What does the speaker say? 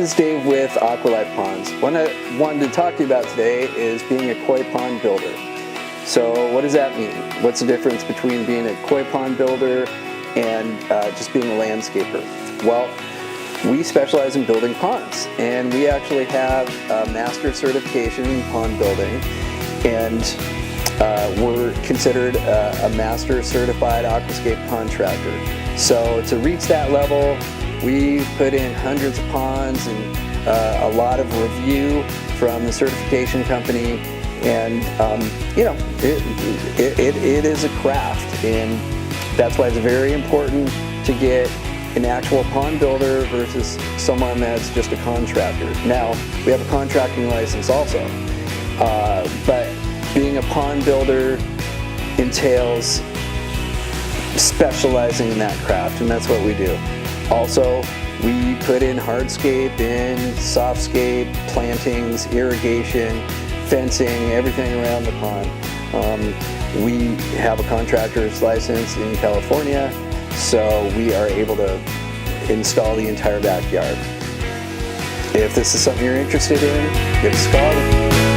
is Dave with Aqualife Ponds. What I wanted to talk to you about today is being a koi pond builder. So what does that mean? What's the difference between being a koi pond builder and just being a landscaper? Well, we specialize in building ponds, and we actually have a master certification in pond building, and we're considered a master certified aquascape contractor. So to reach that level, we put in hundreds of ponds and a lot of review from the certification company, and it is a craft, and that's why it's very important to get an actual pond builder versus someone that's just a contractor. Now, we have a contracting license also, but being a pond builder entails specializing in that craft, and that's what we do. Also, we put in hardscape, in softscape, plantings, irrigation, fencing, everything around the pond. We have a contractor's license in California, so we are able to install the entire backyard. If this is something you're interested in, give us a call.